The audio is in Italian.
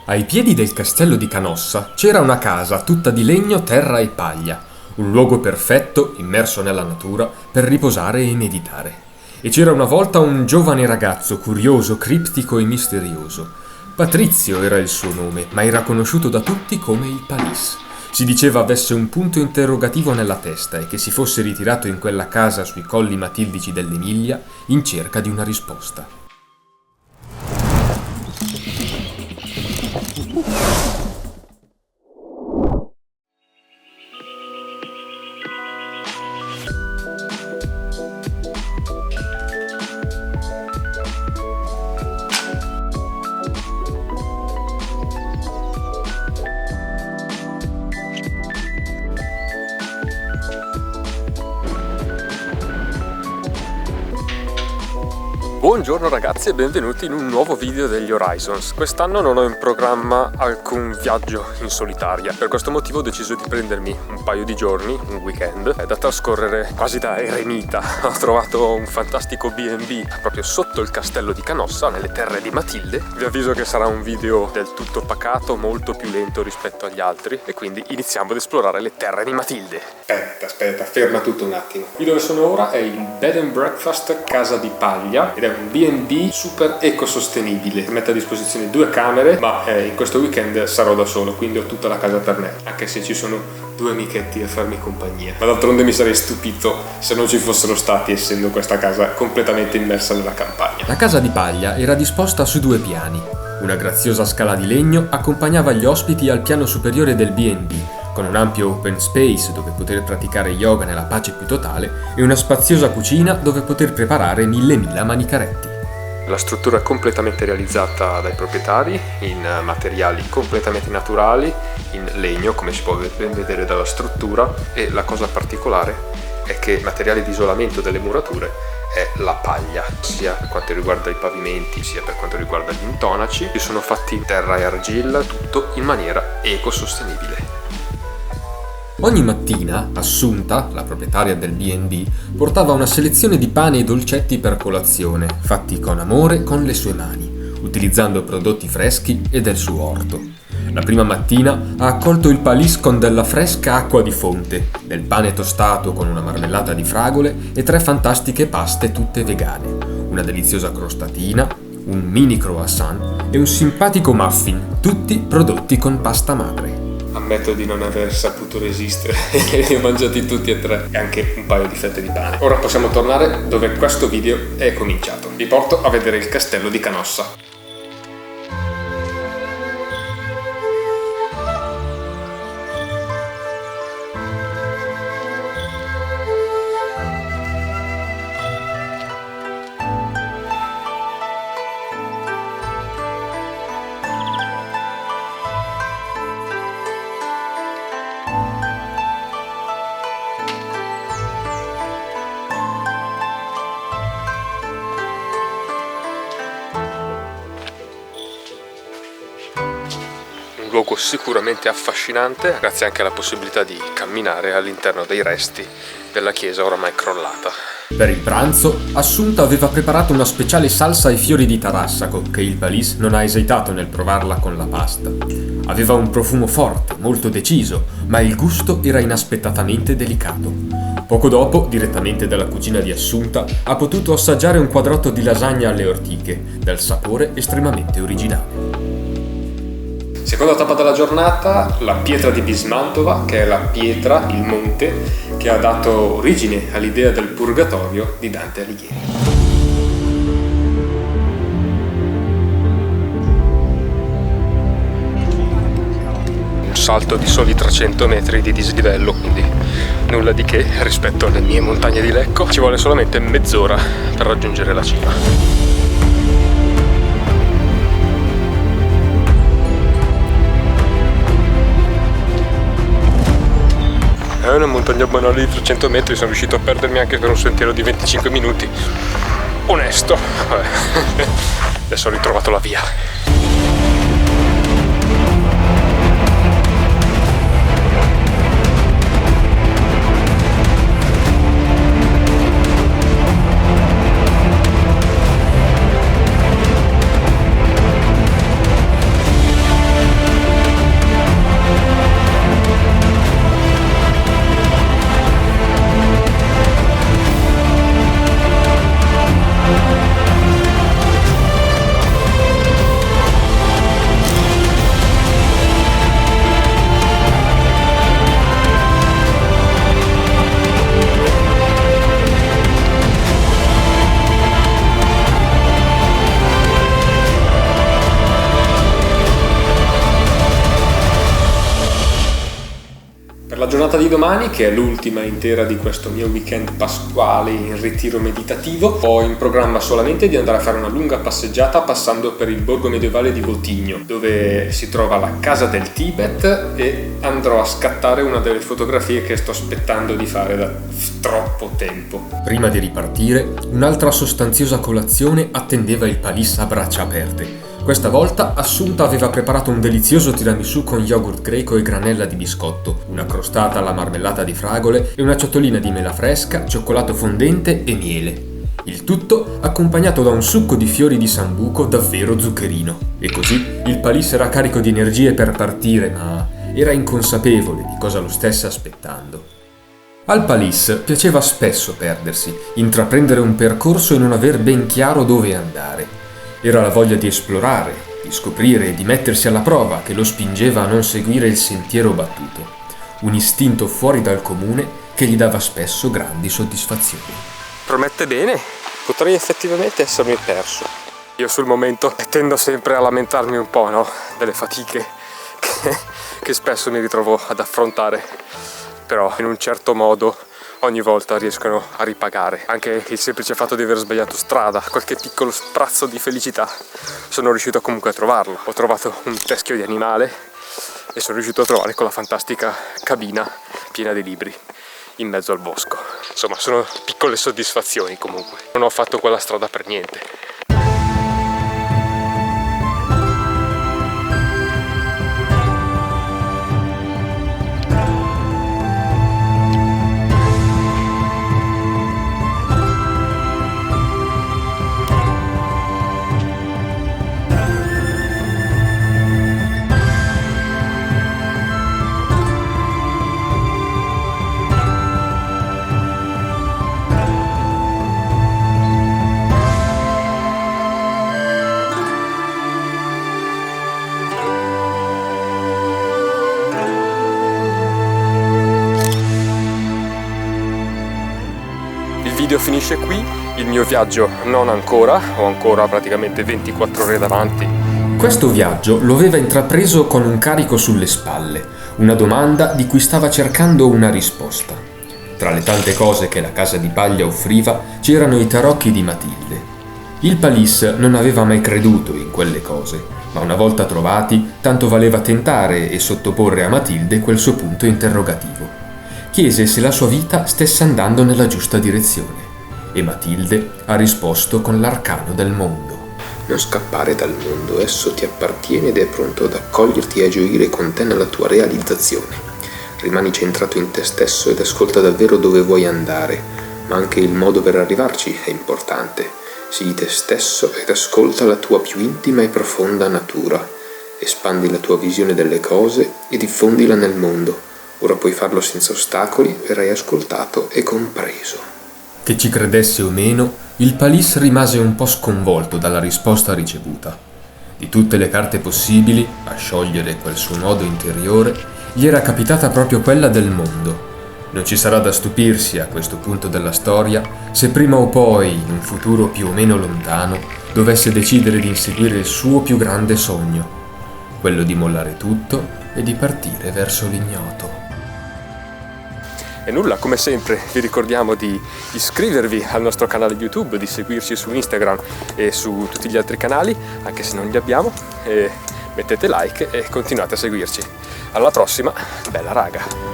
Ai piedi del castello di Canossa c'era una casa tutta di legno, terra e paglia, un luogo perfetto, immerso nella natura, per riposare e meditare. E c'era una volta un giovane ragazzo curioso, criptico e misterioso. Patrizio era il suo nome, ma era conosciuto da tutti come il Palis. Si diceva avesse un punto interrogativo nella testa e che si fosse ritirato in quella casa sui colli matildici dell'Emilia in cerca di una risposta. Buongiorno ragazzi e benvenuti in un nuovo video degli Horizons. Quest'anno non ho in programma alcun viaggio in solitaria, per questo motivo ho deciso di prendermi un paio di giorni, un weekend, da trascorrere quasi da eremita. Ho trovato un fantastico B&B proprio sotto il castello di Canossa, nelle terre di Matilde. Vi avviso che sarà un video del tutto pacato, molto più lento rispetto agli altri, e quindi iniziamo ad esplorare le terre di Matilde. Aspetta, ferma tutto un attimo. Qui dove sono ora è il Bed and Breakfast Casa di Paglia ed è un B&B super ecosostenibile. Mette a disposizione 2 camere, ma in questo weekend sarò da solo, quindi ho tutta la casa per me, anche se ci sono 2 amichetti a farmi compagnia. Ma d'altronde mi sarei stupito se non ci fossero stati, essendo questa casa completamente immersa nella campagna. La casa di paglia era disposta su 2 piani. Una graziosa scala di legno accompagnava gli ospiti al piano superiore del B&B, con un ampio open space dove poter praticare yoga nella pace più totale e una spaziosa cucina dove poter preparare 1000 manicaretti. La struttura è completamente realizzata dai proprietari in materiali completamente naturali, in legno, come si può ben vedere dalla struttura, e la cosa particolare è che il materiale di isolamento delle murature è la paglia, sia per quanto riguarda i pavimenti sia per quanto riguarda gli intonaci, che sono fatti in terra e argilla, tutto in maniera ecosostenibile. Ogni mattina Assunta, la proprietaria del B&B, portava una selezione di pane e dolcetti per colazione, fatti con amore con le sue mani, utilizzando prodotti freschi e del suo orto. La prima mattina ha accolto il Palis con della fresca acqua di fonte, del pane tostato con una marmellata di fragole e 3 fantastiche paste tutte vegane, una deliziosa crostatina, un mini croissant e un simpatico muffin, tutti prodotti con pasta madre. Ammetto di non aver saputo resistere e li ho mangiati tutti e 3, e anche un paio di fette di pane. Ora possiamo tornare dove questo video è cominciato. Vi porto a vedere il castello di Canossa. Un luogo sicuramente affascinante, grazie anche alla possibilità di camminare all'interno dei resti della chiesa oramai crollata. Per il pranzo, Assunta aveva preparato una speciale salsa ai fiori di tarassaco che il Palis non ha esitato nel provarla con la pasta. Aveva un profumo forte, molto deciso, ma il gusto era inaspettatamente delicato. Poco dopo, direttamente dalla cucina di Assunta, ha potuto assaggiare un quadrotto di lasagna alle ortiche, dal sapore estremamente originale. Seconda tappa della giornata, la pietra di Bismantova, che è la pietra, il monte, che ha dato origine all'idea del purgatorio di Dante Alighieri. Un salto di soli 300 metri di dislivello, quindi nulla di che rispetto alle mie montagne di Lecco. Ci vuole solamente mezz'ora per raggiungere la cima. È una montagna banale di 300 metri, sono riuscito a perdermi anche per un sentiero di 25 minuti. Onesto. Vabbè. Adesso ho ritrovato la via. La giornata di domani, che è l'ultima intera di questo mio weekend pasquale in ritiro meditativo, ho in programma solamente di andare a fare una lunga passeggiata passando per il borgo medievale di Votigno, dove si trova la casa del Tibet, e andrò a scattare una delle fotografie che sto aspettando di fare da troppo tempo. Prima di ripartire, un'altra sostanziosa colazione attendeva il Paliss a braccia aperte. Questa volta Assunta aveva preparato un delizioso tiramisù con yogurt greco e granella di biscotto, una crostata alla marmellata di fragole e una ciotolina di mela fresca, cioccolato fondente e miele. Il tutto accompagnato da un succo di fiori di sambuco davvero zuccherino. E così il Paliss era carico di energie per partire, ma era inconsapevole di cosa lo stesse aspettando. Al Paliss piaceva spesso perdersi, intraprendere un percorso e non aver ben chiaro dove andare. Era la voglia di esplorare, di scoprire e di mettersi alla prova che lo spingeva a non seguire il sentiero battuto. Un istinto fuori dal comune che gli dava spesso grandi soddisfazioni. Promette bene, potrei effettivamente essermi perso. Io sul momento tendo sempre a lamentarmi un po', no? Delle fatiche che spesso mi ritrovo ad affrontare, però in un certo modo ogni volta riescono a ripagare. Anche il semplice fatto di aver sbagliato strada, qualche piccolo sprazzo di felicità, sono riuscito comunque a trovarlo. Ho trovato un teschio di animale e sono riuscito a trovare quella fantastica cabina piena di libri in mezzo al bosco. Insomma, sono piccole soddisfazioni comunque. Non ho fatto quella strada per niente. Il video finisce qui, il mio viaggio non ancora, ho ancora praticamente 24 ore davanti. Questo viaggio lo aveva intrapreso con un carico sulle spalle, una domanda di cui stava cercando una risposta. Tra le tante cose che la casa di paglia offriva c'erano i tarocchi di Matilde. Il Paliss non aveva mai creduto in quelle cose, ma una volta trovati, tanto valeva tentare e sottoporre a Matilde quel suo punto interrogativo. Chiese se la sua vita stesse andando nella giusta direzione e Matilde ha risposto con l'arcano del mondo. Non scappare dal mondo, esso ti appartiene ed è pronto ad accoglierti e a gioire con te nella tua realizzazione. Rimani centrato in te stesso ed ascolta davvero dove vuoi andare, ma anche il modo per arrivarci è importante. Sii te stesso ed ascolta la tua più intima e profonda natura. Espandi la tua visione delle cose e diffondila nel mondo. Ora puoi farlo senza ostacoli, verrai ascoltato e compreso. Che ci credesse o meno, il Paliss rimase un po' sconvolto dalla risposta ricevuta. Di tutte le carte possibili, a sciogliere quel suo nodo interiore, gli era capitata proprio quella del mondo. Non ci sarà da stupirsi a questo punto della storia se prima o poi, in un futuro più o meno lontano, dovesse decidere di inseguire il suo più grande sogno, quello di mollare tutto e di partire verso l'ignoto. E nulla, come sempre vi ricordiamo di iscrivervi al nostro canale YouTube, di seguirci su Instagram e su tutti gli altri canali, anche se non li abbiamo, e mettete like e continuate a seguirci. Alla prossima, bella raga!